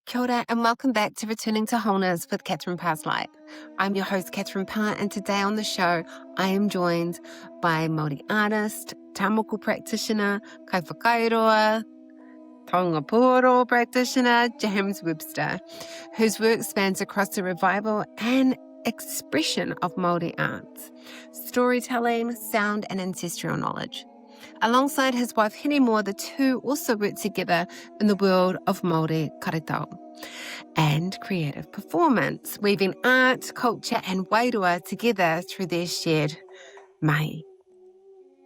Kia ora and welcome back to Returning to Wholeness with Catherine Parslight. I'm your host, Catherine Parr, and today on the show, I am joined by Māori artist, moko practitioner, kai whakairoa, taonga pūoro practitioner, James Webster, whose work spans across the revival and expression of Māori arts, storytelling, sound, and ancestral knowledge. Alongside his wife Hinimoa, the two also work together in the world of Māori karetao and creative performance, weaving art, culture, and wairua together through their shared mahi.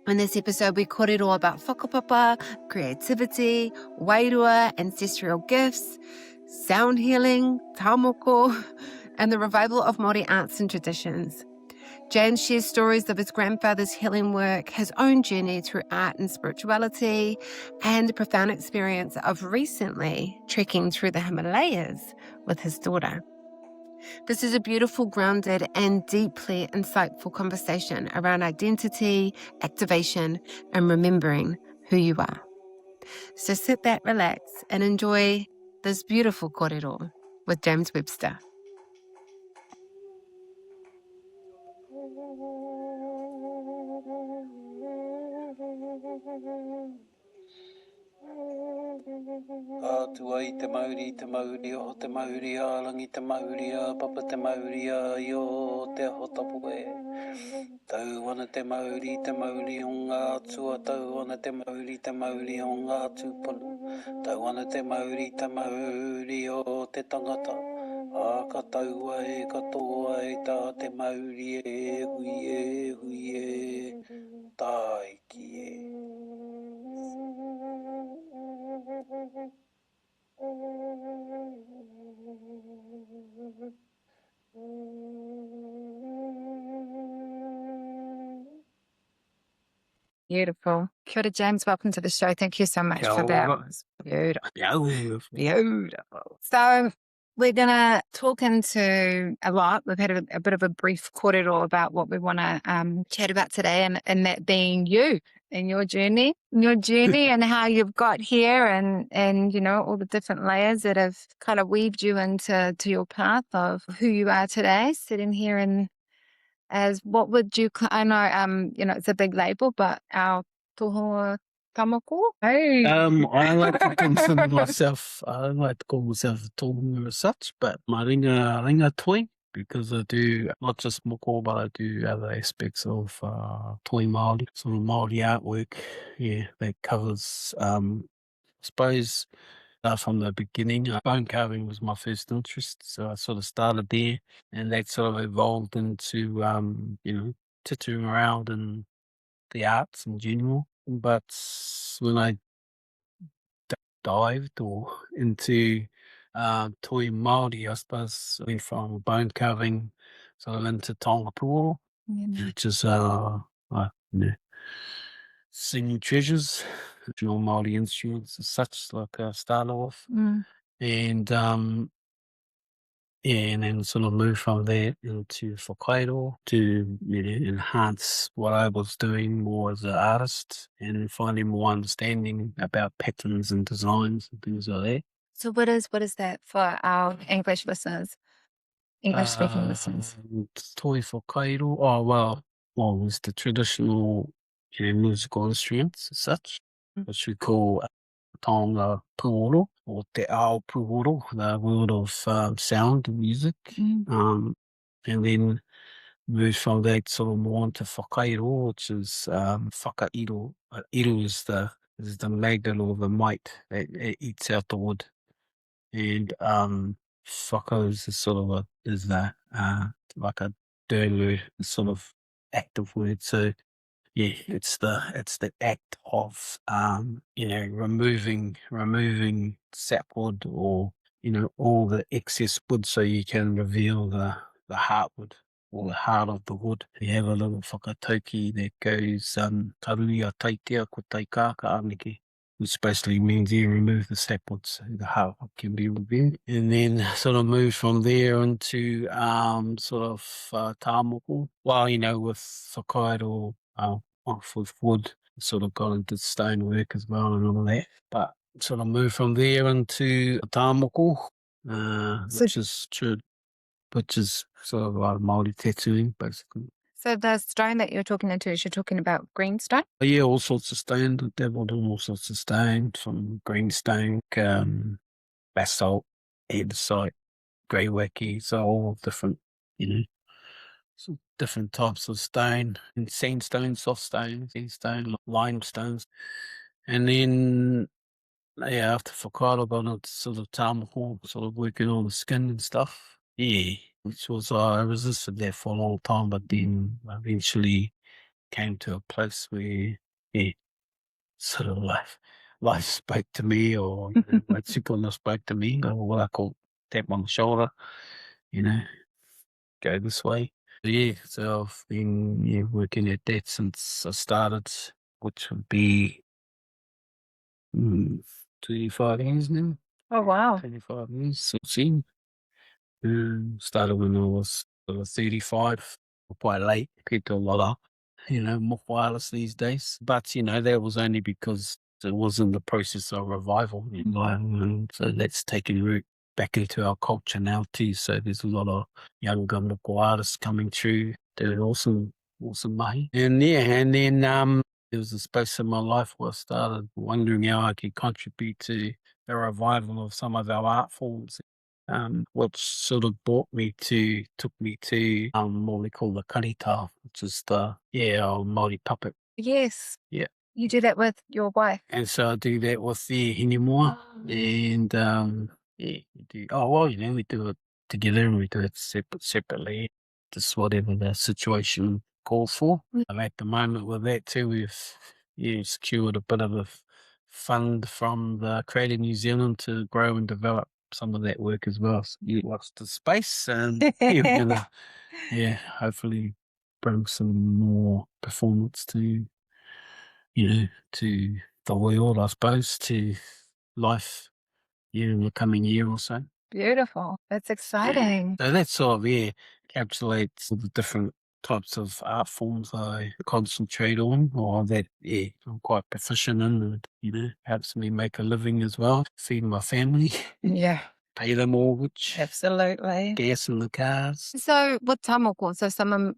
In this episode, we kōrero about whakapapa, creativity, wairua, ancestral gifts, sound healing, moko, and the revival of Māori arts and traditions. James shares stories of his grandfather's healing work, his own journey through art and spirituality, and the profound experience of recently trekking through the Himalayas with his daughter. This is a beautiful, grounded, and deeply insightful conversation around identity, activation, and remembering who you are. So sit back, relax, and enjoy this beautiful kōrero with James Webster. Atua I te Māori o te Māori ārangi te Māori papa te Māori o te hotapu e. Tau ana te Māori o ngā atua, tau ana te Māori o ngā tūpuna. Tau ana te Māori o te tangata. Ka taua e, ka toa e, tā te Māori hui e, taiki e. Beautiful. Kia ora, James. Welcome to the show. Thank you so much for that. It's beautiful. Beautiful. So we're going to talk into a lot. We've had a bit of a brief kōrero about what we want to chat about today, and that being you and your journey and how you've got here and you know, all the different layers that have kind of weaved you into your path of who you are today, sitting here and as what would you, I know, you know, it's a big label, but our toho tamako? Hey. I like to consider myself, I don't like to call myself a tohunga as such, but my ringa toi, because I do not just moko, but I do other aspects of toi Māori, sort of Māori artwork, that covers, I suppose, from the beginning, bone carving was my first interest, so I sort of started there, and that sort of evolved into, you know, tattooing around in the arts in general. But when I dived into toi Māori, I suppose, went from bone carving sort of into taonga pūoro, which is singing treasures, traditional Māori instruments as such, like started off. And and then sort of moved from there into whakairoa to, you know, enhance what I was doing more as an artist and finding more understanding about patterns and designs and things like that. So what is that for our English listeners? English-speaking listeners. Toi whakairoa, well, it's the traditional, you know, musical instruments as such, which we call taonga pūoro, or te ao pūoro, the world of sound and music. And then move from that sort of more into whakairoa, which is whakairo. Iro is the magnet or the mite that eats out the wood. And whaka is sort of like a dirty word, sort of active word. So yeah, it's the act of you know, removing sapwood, or, you know, all the excess wood, so you can reveal the heartwood, or the heart of the wood. You have a little whakatauki that goes taruia taitea ko taikaka aneke, which basically means you remove the sapwood so the heart can be revealed. And then sort of move from there into sort of tāmoko. Well, you know, with whakairoa, with wood, sort of got into stonework as well and all that. But sort of moved from there into tāmoko, which is sort of like Māori tattooing, basically. So the stone that you're talking into, you're talking about green stone? But yeah, all sorts of stones. I dabbled in all sorts of stones, from greenstone, basalt, andesite, grey wacky, so all different, so different types of stone, and sandstone, soft stone, sandstone, limestones. And then, yeah, after whakaaro, I got into sort of tamako, sort of working on the skin and stuff. Yeah, which was, I resisted that for a long time, but then eventually came to a place where, yeah, sort of life spoke to me, or my tikuna spoke to me, or what I call tap on the shoulder, go this way. Yeah, so I've been working at that since I started, which would be 25 years now. Oh, wow. 25 years. So see, started when I was 35, quite late, compared to a lot of, more wireless these days. But, that was only because it was in the process of revival. And so that's taking root back into our culture now too. So there's a lot of younger moko artists coming through. They're awesome mahi. And then there was a space in my life where I started wondering how I could contribute to the revival of some of our art forms. Which sort of took me to what we call the karita, which is our Māori puppet. Yes. Yeah. You do that with your wife? And so I do that with the hinimoa. And we do it together, and we do it separately, just whatever the situation calls for. And at the moment with that too, we've secured a bit of a fund from the Creative New Zealand to grow and develop some of that work as well. So you watch the space, and we're gonna hopefully bring some more performance to to the world, I suppose, to life in the coming year or so. Beautiful. That's exciting. So that sort of encapsulates all the different types of art forms I concentrate on, or that I'm quite proficient in, and helps me make a living as well, feed my family. Yeah. Pay the mortgage. Absolutely. Gas in the cars. So with tamoko,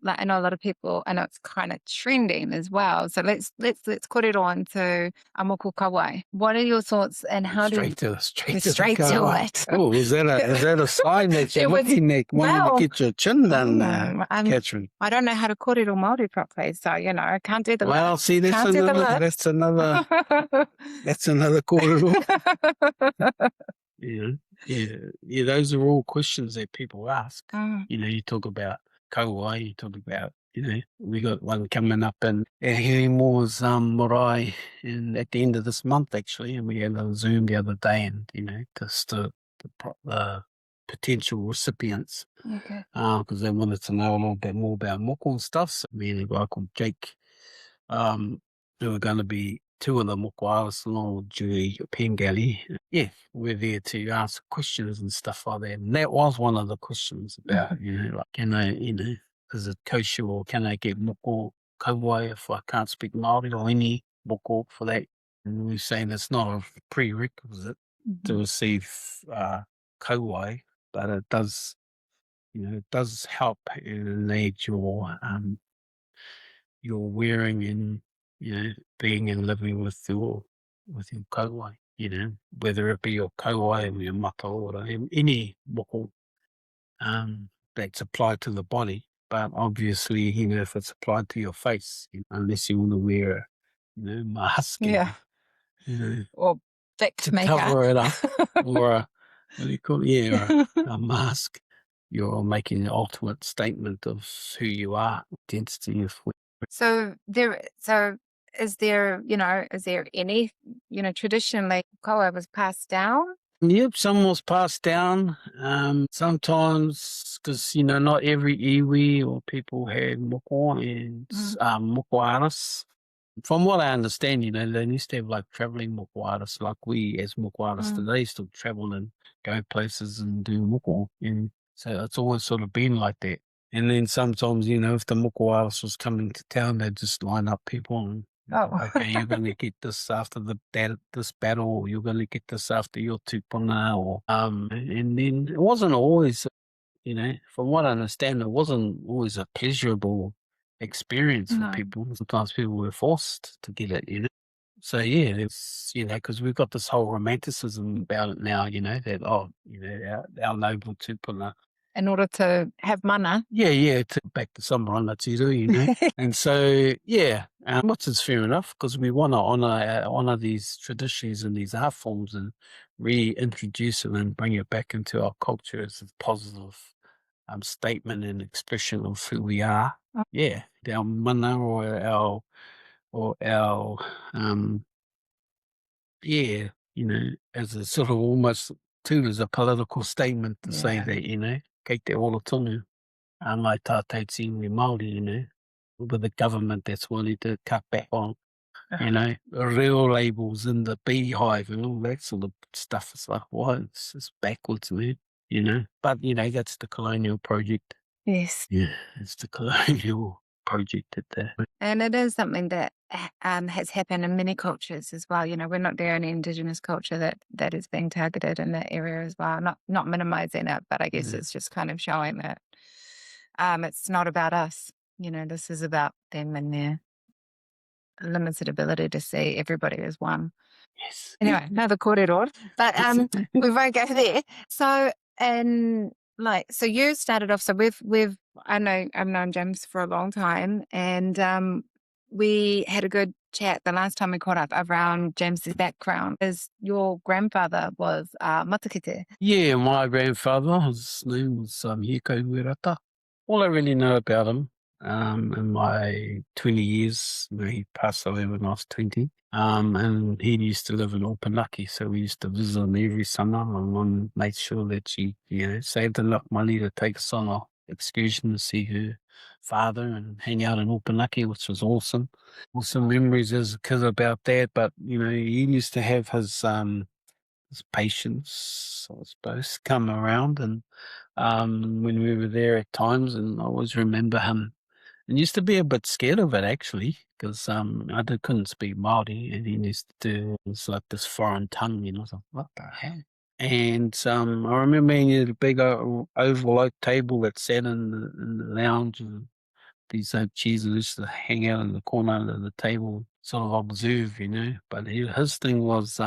I know a lot of people, I know it's kind of trending as well. So let's kōrero into a moko Kauae. What are your thoughts, and how straight to to Kauae. it? Oh, is that a sign that you're looking at wanting to get your chin done, Catherine? I don't know how to kōrero Māori properly, so I can't do the look. Well, see, that's another kōrero. Yeah, those are all questions that people ask. You talk about Kauae, you talk about, we got one coming up in Himalayan's marae at the end of this month, actually, and we had a Zoom the other day, and, just the potential recipients, because they wanted to know a little bit more about moko and stuff. So me and a guy called Jake, there were going to be two of the moko artists along with Julie Pengali. Yeah, we're there to ask questions and stuff like that. And that was one of the questions about, like, can I, is it kosher, or can I get moko Kauae if I can't speak Māori, or any moko for that? And we're saying it's not a prerequisite to receive Kauae, but it does, it does help in aid your wearing and, being and living with your Kauae, whether it be your Kauae or your mata or any moko that's applied to the body. But obviously, if it's applied to your face, unless you want to wear a, mask, or thick to makeup, cover it up, or a, what do you call it? Yeah, a mask. You're making the ultimate statement of who you are, identity of. So is there any, traditionally Kauae was passed down? Yep, some was passed down. Sometimes, because, not every iwi or people had moko and moko artists. From what I understand, they used to have like traveling moko artists, like we as moko artists today still travel and go places and do moko. And so it's always sort of been like that. And then sometimes, if the moko artist was coming to town, they'd just line up people and Okay, you're going to get this after this battle, or you're going to get this after your tupuna, or and then it wasn't always, from what I understand, it wasn't always a pleasurable experience for people. Sometimes people were forced to get it, So yeah, it's because we've got this whole romanticism about it now, that our noble tupuna. In order to have mana. Yeah, back to some rangatira, and so which is fair enough because we want to honor these traditions and these art forms and reintroduce them and bring it back into our culture as a positive statement and expression of who we are. Yeah, our mana or our as a sort of almost too as a political statement to say that, kei te ora tonu, mai tātou tīngi Māori, with a government that's willing to cut back on, real labels in the beehive and all that sort of stuff. It's like, why? It's just backwards, man, But, that's the colonial project. Yes. Yeah, it's the colonial project at that. And it is something that has happened in many cultures as well. We're not the only Indigenous culture that is being targeted in that area as well. Not minimizing it, but I guess it's just kind of showing that it's not about us. This is about them and their limited ability to see everybody as one. Yes. Anyway, another kōrero, but we won't go there. So, so you started off. So I've known James for a long time, and we had a good chat the last time we caught up around James's background. Your grandfather was matakite. Yeah, my grandfather, his name was Hiko Uerata. All I really know about him in my 20 years, he passed away when I was 20, and he used to live in Opanaki, so we used to visit him every summer. My mum made sure that she, saved enough money to take us on an excursion to see her father and hang out in Opanaki, which was awesome. Awesome memories as a kid about that, but, he used to have his patience, I suppose, come around, and when we were there at times, and I always remember him. And used to be a bit scared of it actually, because couldn't speak Māori, and he used to do like this foreign tongue, I was like, what the hell? And I remember he had a big oval oak table that sat in the lounge, and these chairs used to hang out in the corner of the table, sort of observe, But his thing was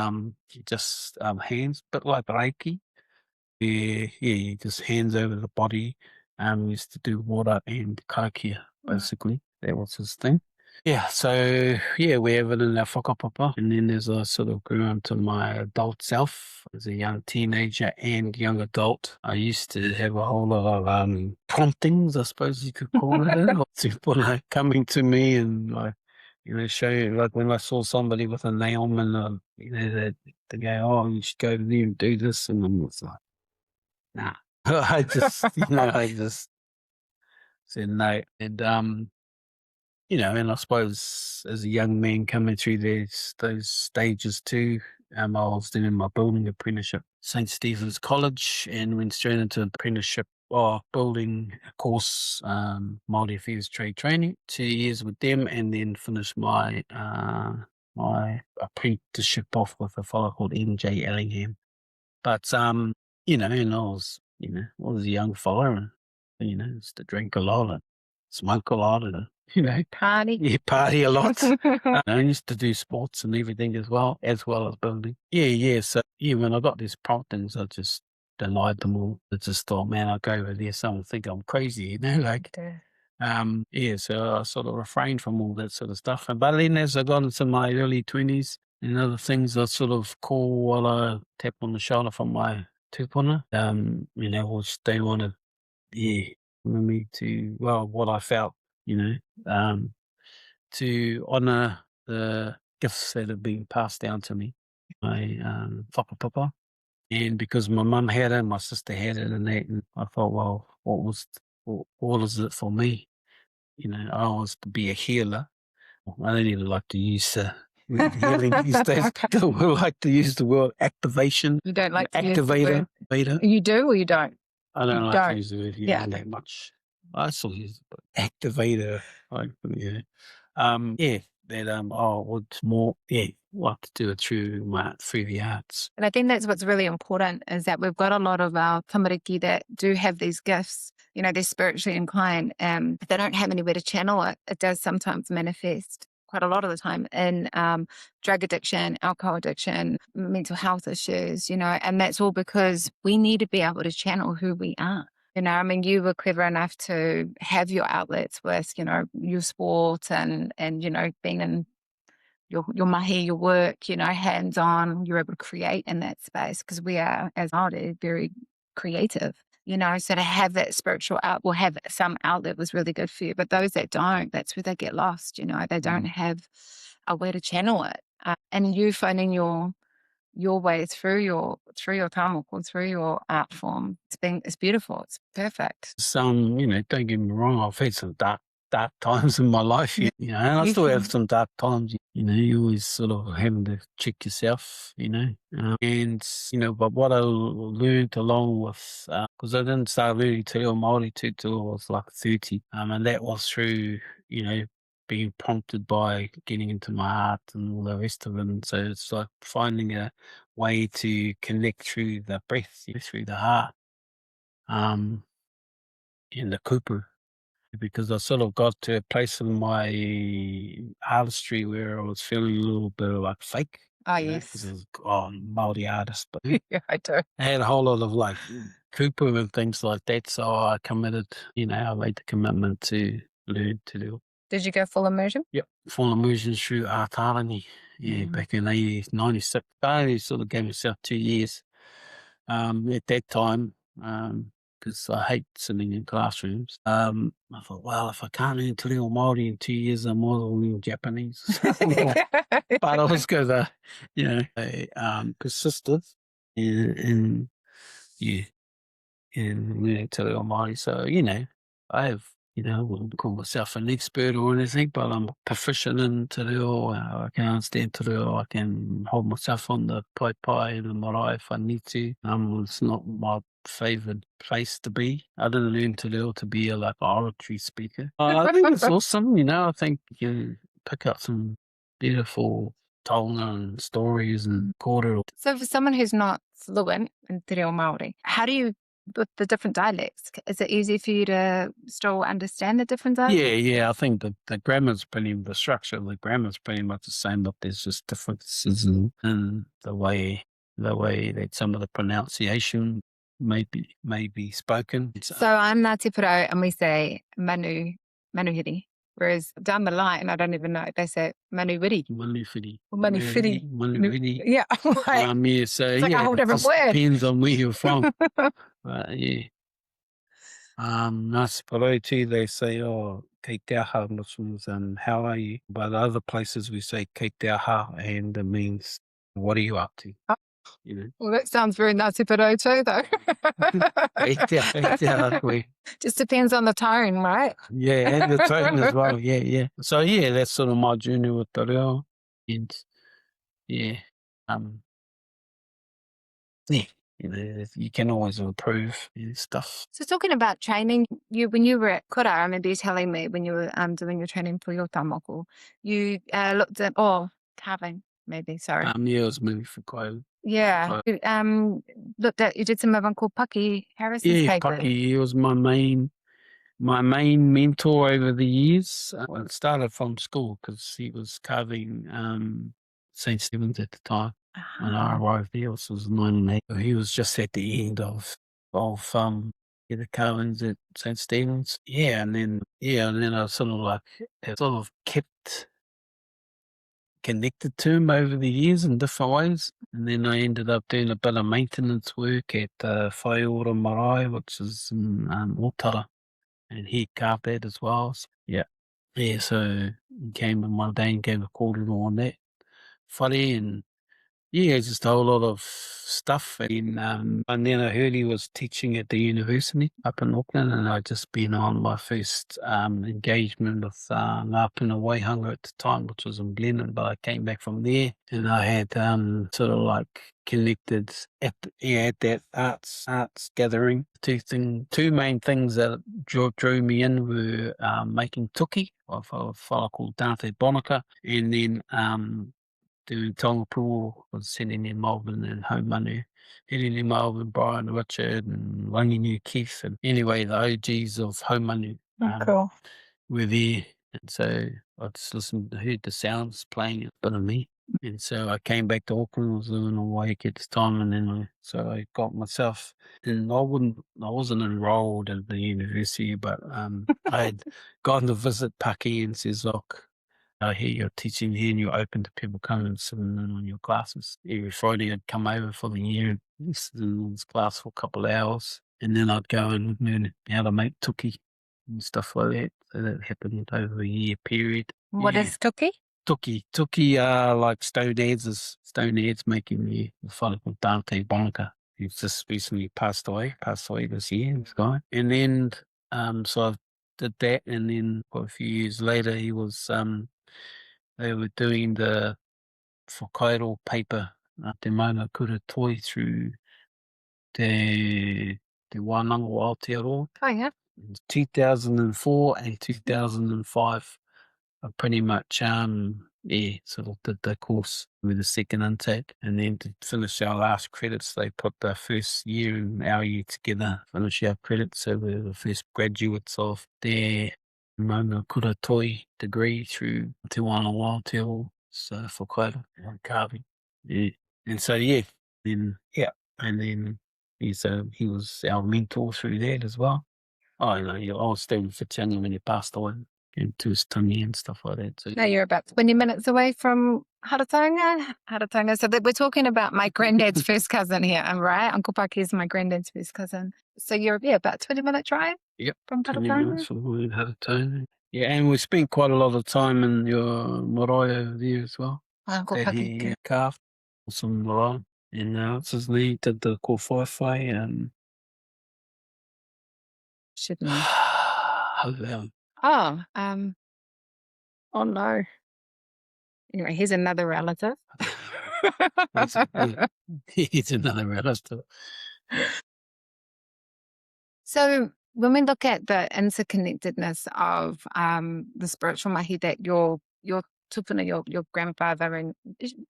just hands, bit like Reiki. Yeah, just hands over the body. Used to do water and karakia, basically. That was his thing. Yeah, so we have it in our whakapapa. And then as I sort of grew into my adult self, as a young teenager and young adult, I used to have a whole lot of promptings, I suppose you could call it. People coming to me and show you, like when I saw somebody with a ailment, that they go, oh, you should go to there and do this. And I'm like, nah. I just said no. And and I suppose as a young man coming through those stages too, I was doing my building apprenticeship, St. Stephen's College, and went straight into apprenticeship building course, Māori Affairs Trade Training, 2 years with them, and then finished my my apprenticeship off with a fellow called MJ Ellingham. But and I was I was a young fella, and used to drink a lot and smoke a lot and Party. Yeah, party a lot. I used to do sports and everything as well as building. Yeah. So when I got these promptings, I just denied them all. I just thought, man, I'll go over there, someone think I'm crazy, So I sort of refrained from all that sort of stuff. But then as I got into my early 20s and other things, I sort of call while I tap on the shoulder from my tupuna, which they wanted, me to, what I felt, to honour the gifts that have been passed down to me, my whakapapa. And because my mum had it, my sister had it, and that, and I thought, well, what is it for me? I was to be a healer. I don't even like to use healing these days. I like to use the word activation. You don't like to activator. Use the word. You do or you don't? I don't like to use the word healing that much. I still use it, but activator. would more, like to do it through the arts. And I think that's what's really important is that we've got a lot of our tamariki that do have these gifts, they're spiritually inclined. If they don't have anywhere to channel it, it does sometimes manifest quite a lot of the time in drug addiction, alcohol addiction, mental health issues, and that's all because we need to be able to channel who we are. You were clever enough to have your outlets with, your sport and being in your mahi, your work, hands-on, you're able to create in that space because we are, as Māori, very creative, so to have that spiritual have some outlet was really good for you. But those that don't, that's where they get lost, they don't have a way to channel it. And you finding your way through your tamoko, through your art form, it's beautiful, it's perfect. Don't get me wrong, I've had some dark times in my life, and I still have some dark times. You always sort of having to check yourself, and but what I learned along with, because I didn't start learning te reo Māori till I was like 30, and that was through, being prompted by getting into my art and all the rest of it. And so it's like finding a way to connect through the breath, through the heart, in the kupu. Because I sort of got to a place in my artistry where I was feeling a little bit like fake. Oh, yes. Because I was Māori artist, but yeah, I do. I had a whole lot of like kupu and things like that. So I committed, I made the commitment to learn to do. Did you go full immersion? Yep, full immersion through Ātarangi. Back in 96. I sort of gave myself 2 years at that time. Because I hate sitting in classrooms. I thought, well, if I can't learn te reo Māori in 2 years, I might as well learn Japanese. But I was going to, persisted in learning te reo Māori. So, I have, I wouldn't call myself an expert or anything, but I'm proficient in te reo. I can understand te reo. I can hold myself on the pai and the marae if I need to. It's not my favourite place to be. I didn't learn te reo to be an oratory speaker. I think it's awesome, I think you pick up some beautiful taonga and stories and kōrero. So for someone who's not fluent in te reo Māori, how do you, with the different dialects, is it easy for you to still understand the different dialects? Yeah, I think the grammar's the structure of the grammar's pretty much the same, but there's just differences in the way that some of the pronunciation may be spoken. So I'm Ngāti Porou and we say manuhiri, whereas down the line, I don't even know, they say manuwiri. Manuwiri. Manuwiri. Yeah. So it's like a whole different word. Depends on where you're from. But yeah. Ngāti Porou too, they say, kei te aha, which means how are you? But other places we say kei te aha, and it means what are you up to? Oh. Well, that sounds very Ngāti Porou too, though. Just depends on the tone, right? Yeah, and the tone as well. Yeah. So that's sort of my journey with te reo, and you can always improve stuff. So talking about training, when you were at kura, I remember you telling me when you were doing your training for your tamoko, you looked at carving. Maybe, sorry. Yeah, it was maybe for Kauae. Yeah. You did some of Uncle Pucky Harris's papers. Pucky, he was my main mentor over the years. It started from school because he was carving St. Stephen's at the time. When I arrived there, this was 1998. He was just at the end of the carvings at St. Stephen's. And then I sort of kept connected to him over the years in different ways. And then I ended up doing a bit of maintenance work at Whaiora Marae, which is in Otara. And he carved that as well. So, so he came in one day and gave a kōrero on that whare, and Yeah, just a whole lot of stuff. And then I heard he was teaching at the university up in Auckland, and I'd just been on my first engagement with Ngāpuna wāhanga at the time, which was in Glennon, but I came back from there, and I had sort of like connected at that arts gathering. Two main things that drew me in were making tuki of a fellow called Dante Bonica, and then doing taonga pūoro was sitting in Melbourne and home manu. Hitting in Melbourne, Brian Richard and Wanginui Keith. And anyway, the OGs of home manu Cool. were there. And so I just heard the sounds playing in front of me. And so I came back to Auckland. I was living away at this time, and then I got myself. And I wasn't enrolled at the university, but I had gone to visit Paki and says, look, I hear you're teaching here and you're open to people coming and sitting in on your classes. Every Friday I'd come over for the year and sit in this class for a couple of hours, and then I'd go and learn how to make tuki and stuff like that. So that happened over a year period. What is tuki? Tuki are like stone adzes making the fellow called Dante Bonica. He's just recently passed away this year, this guy. And then so I did that, and then a few years later he was they were doing the whakapapa paper, te mauna kura toi through te wānanga o Aotearoa. Oh, yeah. 2004 and 2005, I pretty much, sort of did the course with the second intake. And then to finish our last credits, they put the first year and our year together, finish our credits. So we're the first graduates of their mauna kura toi degree through Te Wāna o Aotearoa. So whakaira, carving. Yeah. And so, then he was our mentor through that as well. I was staying for Whittingham when he passed away, into his tummy and stuff like that. So Now you're about 20 minutes away from Haratonga. So we're talking about my granddad's first cousin here, right? Uncle Paki is my granddad's first cousin. So you're about 20-minute drive from 20 Haratonga? minutes from Haratonga. Yeah, and we spent quite a lot of time in your marae over there as well. Uncle That Paki. he carved some marae. And what's his name? Did the kōwhaiwhai and Should know. How Oh no. Anyway, he's another relative. He's another relative. So when we look at the interconnectedness of the spiritual mahi that your tupuna, your grandfather and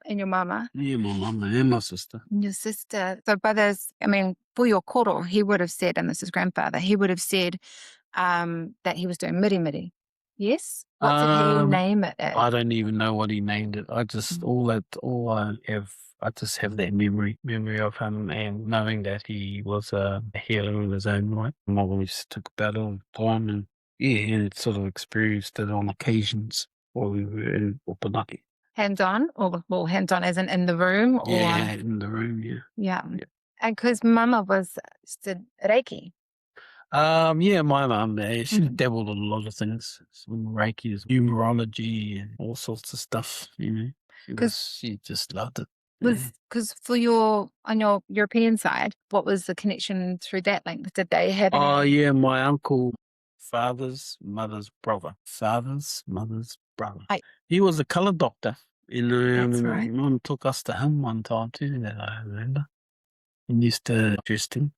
your mama. Yeah, my mama and my sister. And your sister. So brothers, for your kōrero, he would have said, and this is grandfather, he would have said that he was doing miri. Yes? What did he name it as? I don't even know what he named it. I just I just have that memory of him and knowing that he was a healer in his own right. My mum used to talk about it all the time, and and sort of experienced it on occasions while we were in Opanaki. Hands-on, or hands-on as in the room? Yeah, in the room, Yeah. And because mama was Reiki. My mum, she dabbled in a lot of things. Some Reiki, numerology, and all sorts of stuff, She just loved it. Because on your European side, what was the connection through that link? Did they have any? My uncle, father's mother's brother. He was a colour doctor. That's right. Mum took us to him one time too, that I remember. He used to interest him.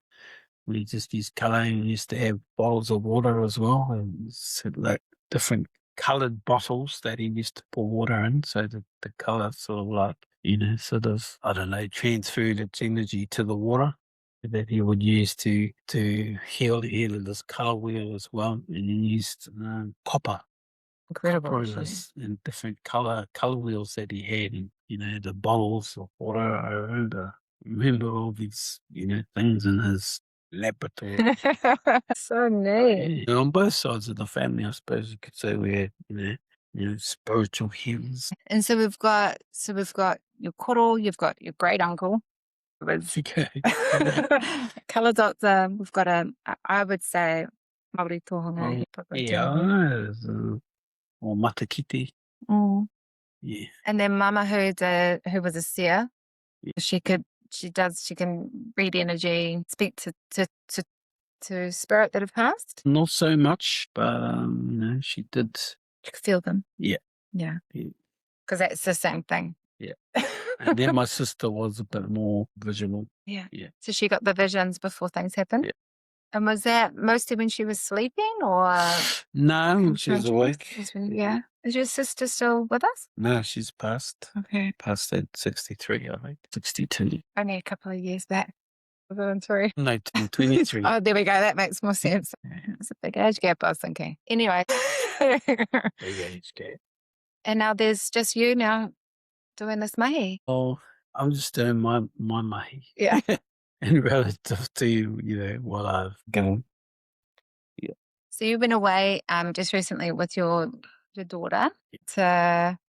We just used colour, and we used to have bottles of water as well, and like different coloured bottles that he used to pour water in, so that the colour sort of like, transferred its energy to the water that he would use to heal this colour wheel as well. And he used copper. Incredible. And different colour wheels that he had, and the bottles of water. I remember all these things in his laboratory. So neat. On both sides of the family, I suppose you could say we're spiritual healers. And so we've got your kōrero, you've got your great uncle. Okay. Colour doctor. We've got I would say Māori tohunga. Or matakiti. Mm. Yeah. And then mama who was a seer. She can read energy, speak to spirit that have passed. Not so much, but she did. You could feel them. Yeah. Yeah. Because that's the same thing. Yeah. And then my sister was a bit more visual. Yeah. Yeah. So she got the visions before things happened? Yeah. And was that mostly when she was sleeping or? No, she was awake. Yeah. Is your sister still with us? No, she's passed. Okay. Passed at 63, I think. 62. Only a couple of years back. 3. No, 23. Oh, there we go. That makes more sense. It's a big age gap, I was thinking. Anyway. Big age gap. And now there's just you now doing this mahi. Oh, I'm just doing my mahi. Yeah. And relative to, what I've done. Yeah. So you went away just recently with your daughter to...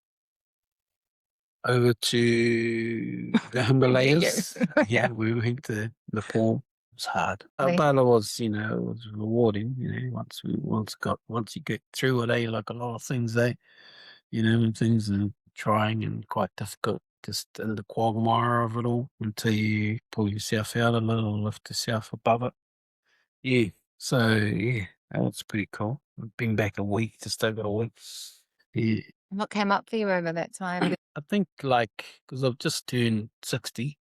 Over to the Himalayas. Yeah, we went to Nepal. It was hard. But it was, it was rewarding, once you get through it, like a lot of things, things are trying and quite difficult, just in the quagmire of it all, until you pull yourself out a little and lift yourself above it. Yeah. So, yeah, that was pretty cool. I've been back just over a week. Yeah. What came up for you over that time? I think, because I've just turned 60,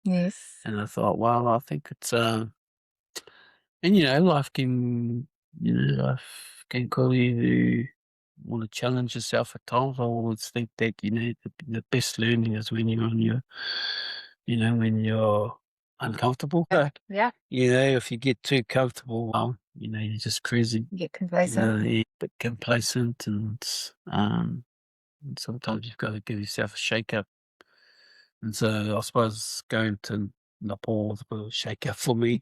Yes. and I thought, well, I think it's, and life can call you to want to challenge yourself at times. I always think that, the best learning is when you're on your, when you're uncomfortable. Yeah. If you get too comfortable, well, you're just crazy. You get complacent. You're a bit complacent, and sometimes you've got to give yourself a shake-up. And so I suppose going to Nepal was a bit of a shake-up for me,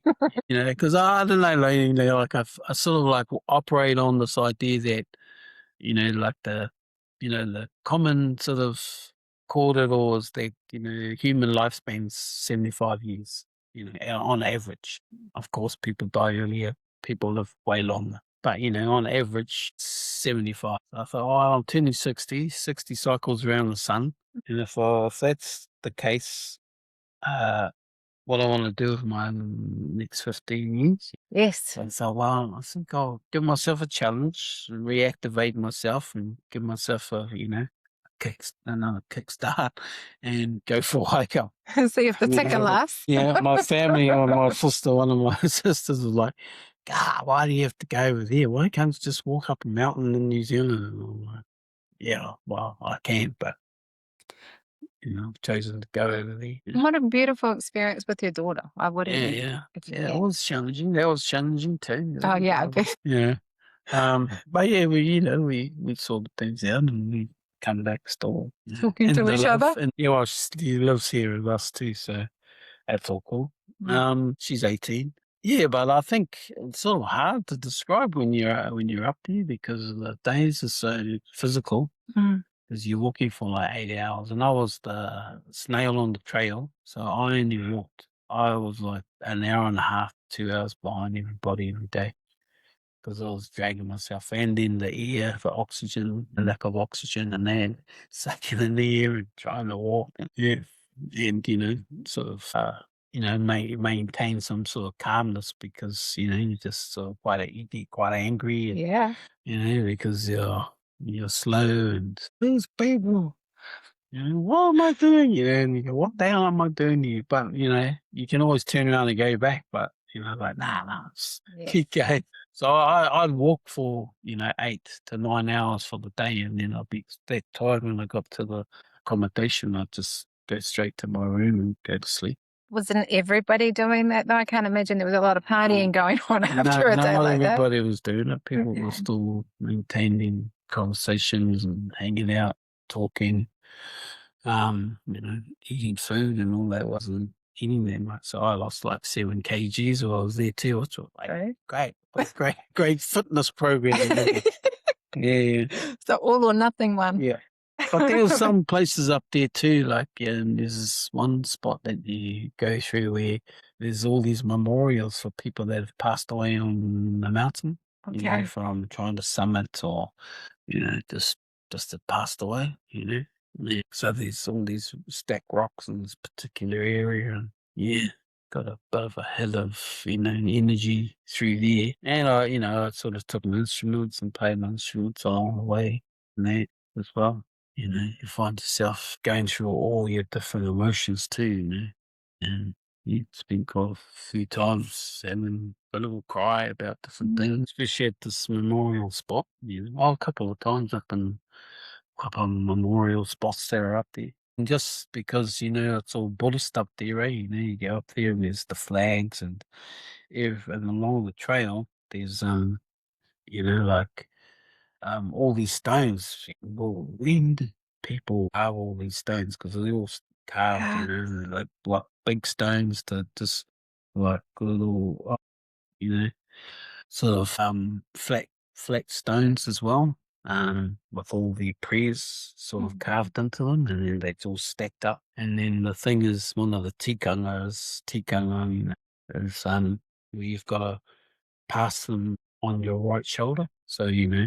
because I don't know, I sort of operate on this idea that, the common sort of kōrero is that, human lifespan's 75 years, on average. Of course, people die earlier, people live way longer. But, on average, 75. I thought, I'm turning 60 cycles around the sun. And if that's the case, what I want to do with my next 15 years. Yes. And so, I think I'll give myself a challenge, reactivate myself, and give myself another kickstart, and go for a hike up. So you have to take a laugh. Yeah, my family, or my sister, one of my sisters was like, God, why do you have to go over there? Why can't you just walk up a mountain in New Zealand? And I'm like, yeah, well, I can, but I've chosen to go over there. What a beautiful experience with your daughter. I would have. Yeah, it was challenging. That was challenging too. Oh yeah, I bet. Yeah. But yeah, we sorted things out, and we come back still Talking to each other. And she lives here with us too, so that's all cool. She's 18. Yeah, but I think it's sort of hard to describe when you're up there, because the days are so physical. Because you're walking for 8 hours, and I was the snail on the trail, so I only walked. I was an hour and a half, 2 hours behind everybody every day, because I was dragging myself, and in the air for oxygen, the lack of oxygen, and then sucking in the air and trying to walk. And sort of maintain some sort of calmness, because you're just sort of quite angry. And, yeah. Because you're slow, and these people, what am I doing? And you go, what the hell am I doing here? But you can always turn around and go back, but nah, keep going. So I'd walk for 8 to 9 hours for the day, and then I'd be that tired when I got to the accommodation. I'd just go straight to my room and go to sleep. Wasn't everybody doing that though? I can't imagine there was a lot of partying going on after a day like that. Not everybody was doing it. People were still maintaining conversations and hanging out, talking, eating food and all that. Wasn't eating that much. So I lost 7 kgs while I was there too. Which was great fitness program. Yeah. So all or nothing one. Yeah. But there were some places up there too, there's this one spot that you go through where there's all these memorials for people that have passed away on the mountain. From trying to summit, or just have passed away. Yeah. So there's all these stacked rocks in this particular area, and got a bit of a hit of, energy through there. And I sort of took my instruments and played my instruments along the way and that as well. You find yourself going through all your different emotions too, and you speak of a few times having a little cry about different things, especially at this memorial spot. A couple of times up in memorial spots that are up there. And just because, it's all Buddhist up there, right? You go up there and there's the flags and along the trail, there's, like, all these stones. Well, when people carve all these stones, because they're all carved, like big stones to just like little, sort of flat stones as well, with all the prayers sort of carved into them, and then that's all stacked up. And then the thing is, one of the tikanga is where you've got to pass them on your right shoulder. So yeah.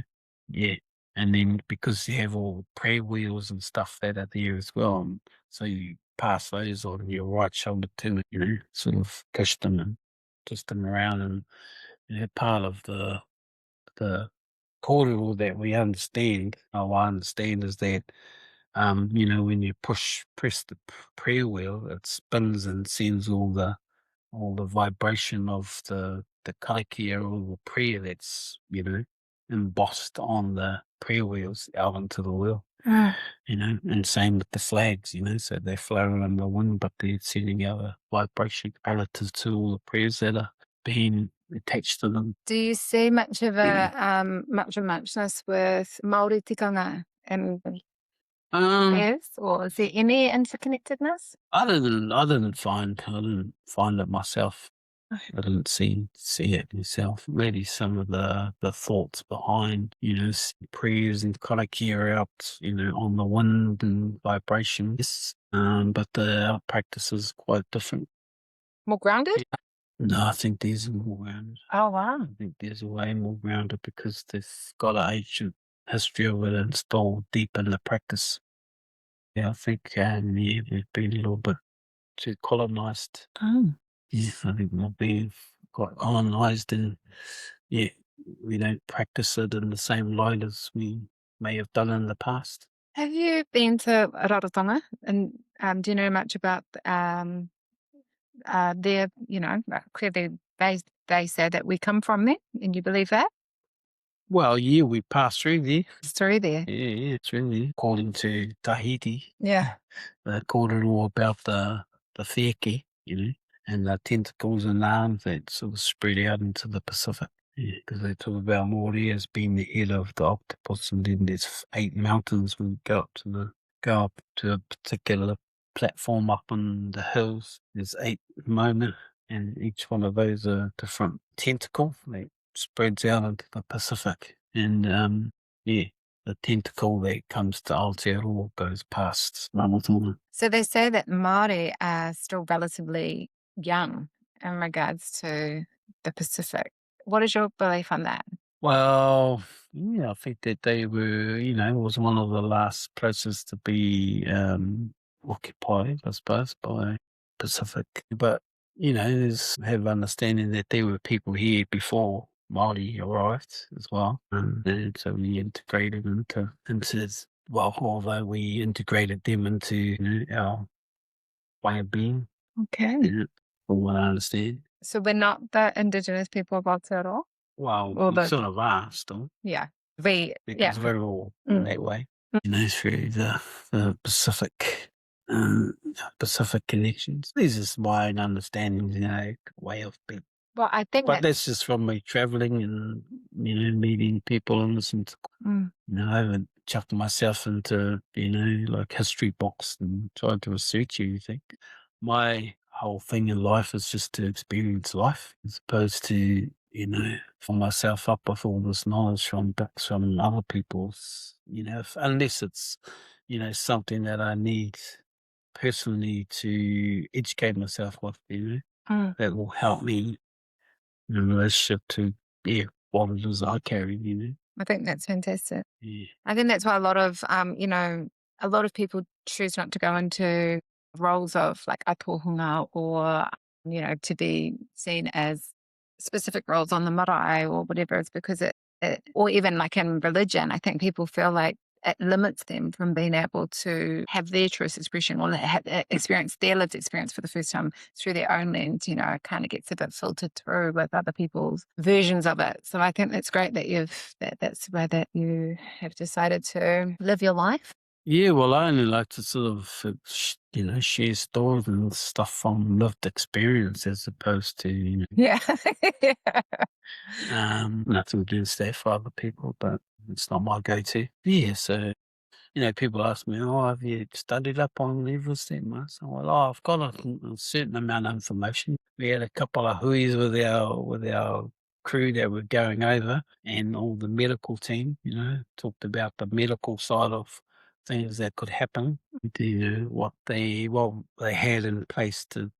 And then because you have all the prayer wheels and stuff that are there as well, so you pass those on your right shoulder too, sort of push them and twist them around, and part of the kōrero that we understand, or I understand, is that when you press the prayer wheel, it spins and sends all the vibration of the karakia, or the prayer that's embossed on the prayer wheels out into the wheel. And same with the flags, so they're flowing in the wind, but they're sending out a vibration relative to all the prayers that are being attached to them. Do you see much of a muchness with Māori tikanga and theirs, or is there any interconnectedness? I didn't find it myself. I didn't see it myself. Maybe some of the thoughts behind, prayers and karakia out, on the wind and vibration. Yes. But our practice is quite different. More grounded? Yeah. No, I think these are more grounded. Oh, wow. I think there's a way more grounded because they've got an ancient history of it installed deep in the practice. Yeah, I think we've been a little bit too colonized. Oh. Yeah, I think we've been quite colonized, and we don't practice it in the same light as we may have done in the past. Have you been to Rarotonga? And do you know much about their, clearly they say that we come from there, and you believe that? Well, yeah, we passed through there. It's through there. Yeah, it's really according to Tahiti. Yeah. They called it all about the whieke, and the tentacles and arms that sort of spread out into the Pacific. Yeah, because they talk about Māori as being the head of the octopus, and then there's 8 mountains when you go up to a particular platform up in the hills. There's 8 moment, and each one of those are different tentacle that spreads out into the Pacific. And the tentacle that comes to Aotearoa goes past Rarotonga. So they say that Māori are still relatively young in regards to the Pacific. What is your belief on that? Well, I think that they were, it was one of the last places to be occupied, I suppose, by Pacific. But, have understanding that there were people here before Māori arrived as well. And so we integrated into although we integrated them into, our way of being. Okay. From what I understand. So we're not the indigenous people of Aotearoa? Well, we sort of are still. Yeah. Because we're all in that way. Through the Pacific connections. This is my understanding, way of being. Well, I think that's just from me traveling and, meeting people and listening to, I haven't chucked myself into, like history books and tried to research anything. My whole thing in life is just to experience life as opposed to, fill myself up with all this knowledge from books from other people's, unless it's, something that I need personally to educate myself with, that will help me in relationship to, what it is I carry, I think that's fantastic. Yeah. I think that's why a lot of, a lot of people choose not to go into roles of like a tohunga or, to be seen as specific roles on the marae or whatever. It's because or even like in religion, I think people feel like it limits them from being able to have their truest expression or experience their lived experience for the first time through their own lens. It kind of gets a bit filtered through with other people's versions of it. So I think that's great that that's the way that you have decided to live your life. Yeah, well, I only like to sort of, share stories and stuff from lived experience as opposed to, Yeah. nothing against that for other people, but it's not my go-to. Yeah, so, people ask me, have you studied up on Everest? I said, well, I've got a certain amount of information. We had a couple of huis with our crew that were going over, and all the medical team, talked about the medical side of things that could happen, what they had in place to,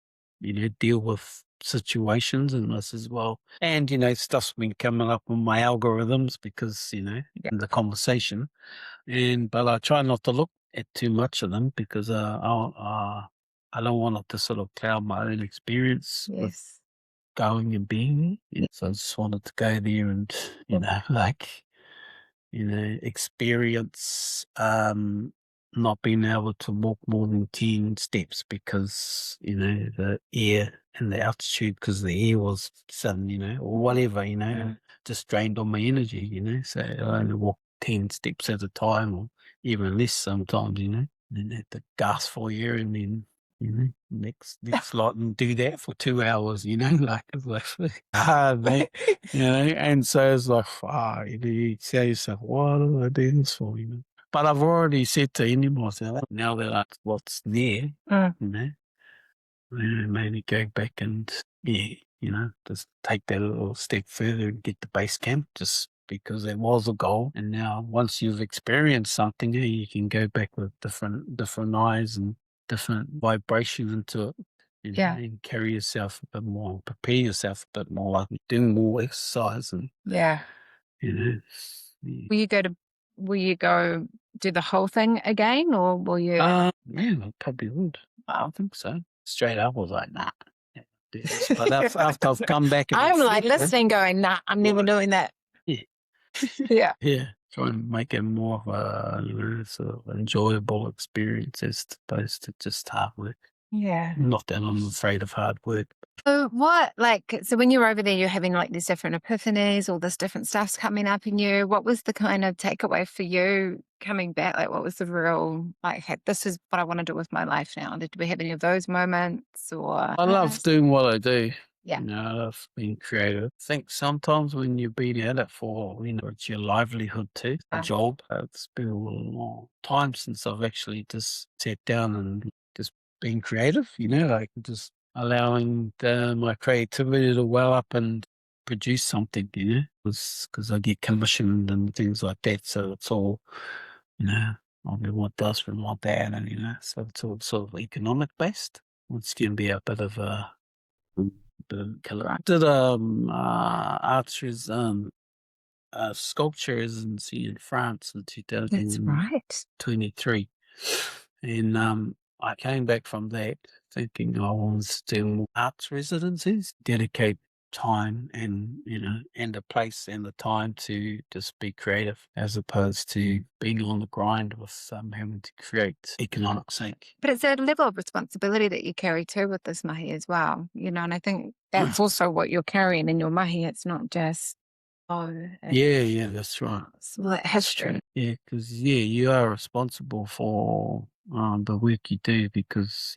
deal with situations and this as well. And, stuff's been coming up on my algorithms because, in the conversation. But I try not to look at too much of them because I don't want it to sort of cloud my own experience with Yes. going and being. So I just wanted to go there and, experience not being able to walk more than 10 steps because, the air and the altitude, because the air was sudden, or whatever, just drained all my energy, so I only walk 10 steps at a time or even less sometimes, and had to gasp for air and then, next lot and do that for 2 hours, like it's like hard, mate, and so it's like, you say yourself, why do I do this for, But I've already said to myself, now that I what's there, maybe go back and, just take that a little step further and get the base camp just because there was a goal. And now once you've experienced something, you can go back with different eyes and different vibration into it. And carry yourself a bit more, prepare yourself a bit more, like doing more exercise and, Yeah. Will you go do the whole thing again or will you? Yeah, I probably would. I think so. Straight up, I was like, nah. Do this. But after I've come back and I'm like listening going, nah, I'm never doing that. Yeah. Yeah. Yeah. Try and make it more of a sort of enjoyable experience as opposed to just hard work. Yeah. Not that I'm afraid of hard work. So so when you're over there, you're having like these different epiphanies, all this different stuff's coming up in you. What was the kind of takeaway for you coming back? Like, what was the real, like, hey, this is what I want to do with my life now? Did we have any of those moments or? I love doing what I do. Yeah. I love being creative. I think sometimes when you've been at it for, it's your livelihood too, a job. It's been a long time since I've actually just sat down and just been creative, like just allowing my creativity to well up and produce something, because I get commissioned and things like that. So it's all, I want this and want that, and, so it's all sort of economic based. It's going to be a bit of a killer. I did archers sculpture residency in France in 2023. And I came back from that thinking I was doing arts residencies, dedicate time and and a place and the time to just be creative as opposed to being on the grind with having to create economic sake. But it's a level of responsibility that you carry too with this mahi as well, and I think that's also what you're carrying in your mahi. It's not just yeah, that's right. Well, it has to. Yeah, because you are responsible for the work you do because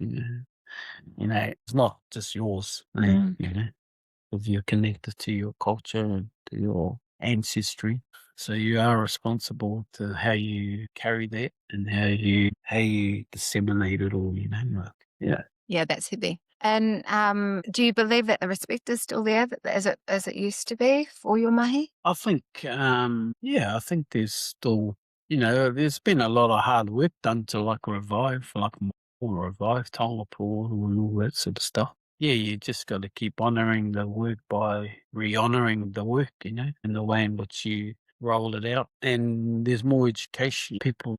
it's not just yours. If you're connected to your culture and to your ancestry, so you are responsible to how you carry that and how you disseminate it all. Yeah, that's heavy. And do you believe that the respect is still there as it used to be for your mahi? I think, I think there's still, there's been a lot of hard work done to revive taonga puoro and all that sort of stuff. Yeah, you just got to keep honouring the work by re-honouring the work, and the way in which you roll it out. And there's more education. People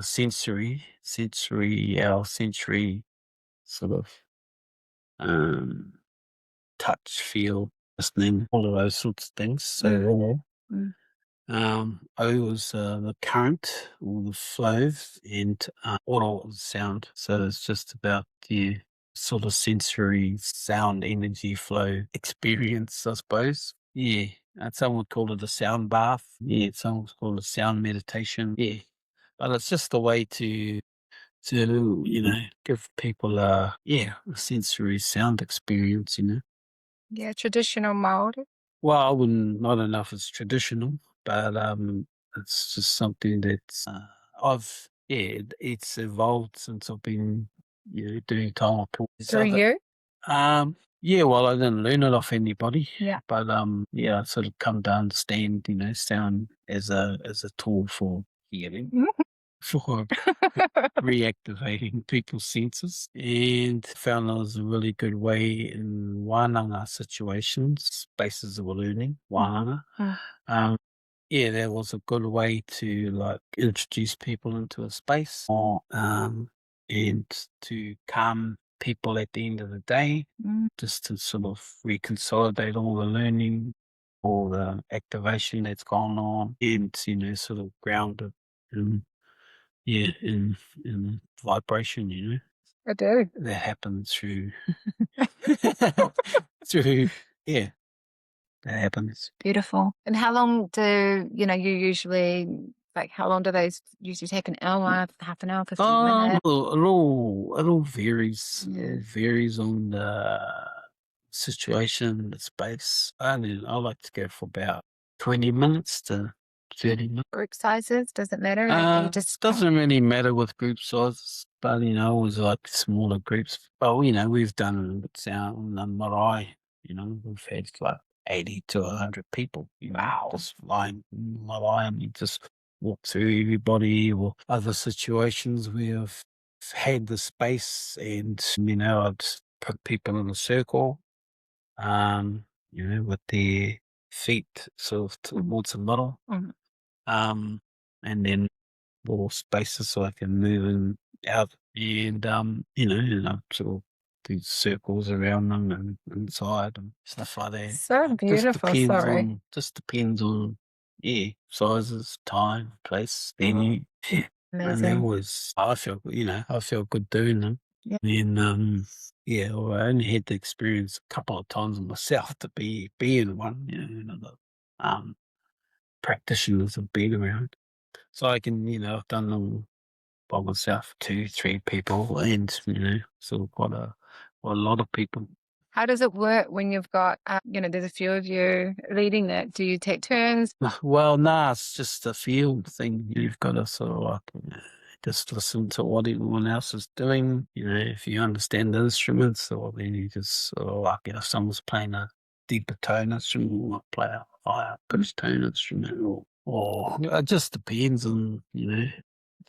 sensory, our sensory sort of touch, feel, listening, all of those sorts of things. So O was the current or the flow, and ōro was sound. So it's just about the sort of sensory sound, energy flow experience, I suppose. Yeah. Some would call it a sound bath. Yeah. Some would call it a sound meditation. Yeah. But it's just a way to give people a sensory sound experience, Yeah, traditional Māori. Well, I don't know if it's traditional, but it's just something that's it's evolved since I've been doing taonga pūoro. Through you? Well, I didn't learn it off anybody. Yeah. But I sort of come to understand, sound as a tool for healing. For reactivating people's senses, and found that was a really good way in wāhanga situations, spaces of learning, wāhanga. That was a good way to introduce people into a space, and to calm people at the end of the day, just to sort of reconsolidate all the learning, all the activation that's gone on, and sort of ground it in vibration, I do. that happens through that happens. Beautiful. And how long do you usually, how long do those usually take? An hour, half an hour, 15 minutes? It all varies. It varies on the situation, the space. I like to go for about 20 minutes to 30 minutes. Group sizes, does it matter? Doesn't really matter with group sizes, but I always like smaller groups. But we've done sound and marae. We've had 80 to 100 people. Wow. Just flying marae, and you just walk through everybody, or other situations where I've had the space, and I'd put people in a circle, with their feet sort of towards the middle. And then little spaces so I can move in out, and sort of do circles around them and inside and stuff like that. So beautiful. Just depends on sizes, time, place, venue. And they always, I feel good doing them. Yeah. And I only had the experience a couple of times myself to be in one. The practitioners have been around. So I can, I've done them by myself, 2-3 people, and, sort of quite a lot of people. How does it work when you've got, there's a few of you leading that? Do you take turns? Well, it's just a field thing. You've got to sort of just listen to what everyone else is doing. If you understand the instruments, or then you just sort of if someone's playing a deeper tone instrument, you might play a higher pitch tone instrument, or it just depends on,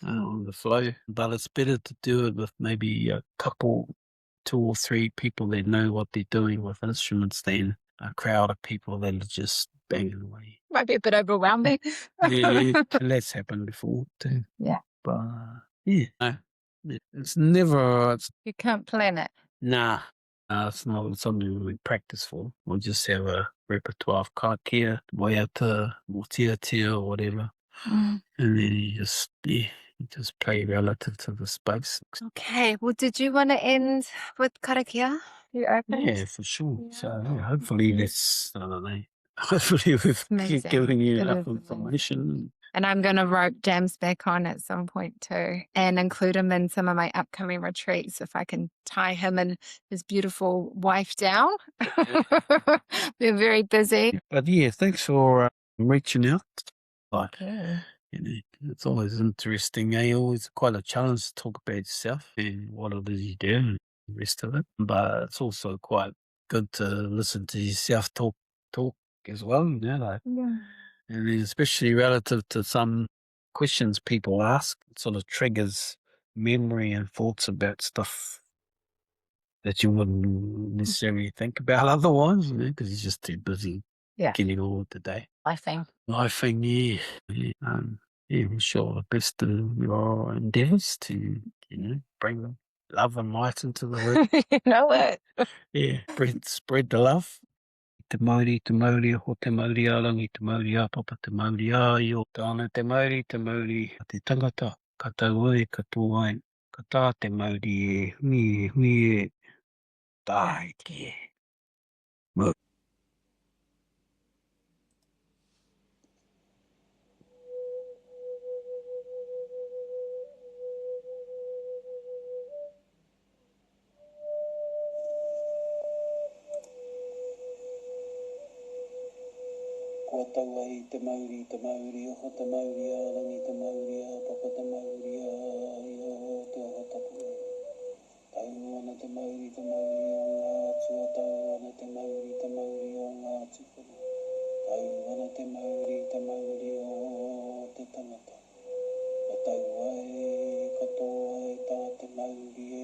on the flow. But it's better to do it with maybe a couple, 2 or 3 people that know what they're doing with instruments than a crowd of people that are just banging away. Might be a bit overwhelming. And that's happened before too. Yeah. But it's never. You can't plan it. Nah. It's not something we practice for. We'll just have a repertoire of karakia, waiata, motiatia, or whatever. And then you just play relative to the space. Okay. Well, did you want to end with karakia? You open? Yeah, for sure. Yeah. So hopefully that's, I don't know. Hopefully we've given you enough information. And I'm going to rope Jams back on at some point too, and include him in some of my upcoming retreats if I can tie him and his beautiful wife down. They're very busy. But thanks for reaching out. It's always interesting. Always quite a challenge to talk about yourself and what it is you do and the rest of it. But it's also quite good to listen to yourself talk as well. And especially relative to some questions people ask, it sort of triggers memory and thoughts about stuff that you wouldn't necessarily think about otherwise, because you're just too busy getting on with the day. Life thing. Yeah. wish you all the best in your endeavours to, bring love and light into the world. You know what? Spread the love. Te Māori, ho te Māori alangi, te Māori papa, te Māori io. Tāna te Māori, te tangata. Ka tau ai, ka tō ai. Ka tā te Māori e hui e tāi ki e. Mau. Kua tau ai te Māori, oho te Māori alangi, te Māori papa, te Māori io, te oho tapu e. Tau ana te Māori o ngā atua, tau ana te Māori o ngā tukuna. Tau ana te Māori o te tangata. Ka tau ai, ka tō ai, tā te Māori e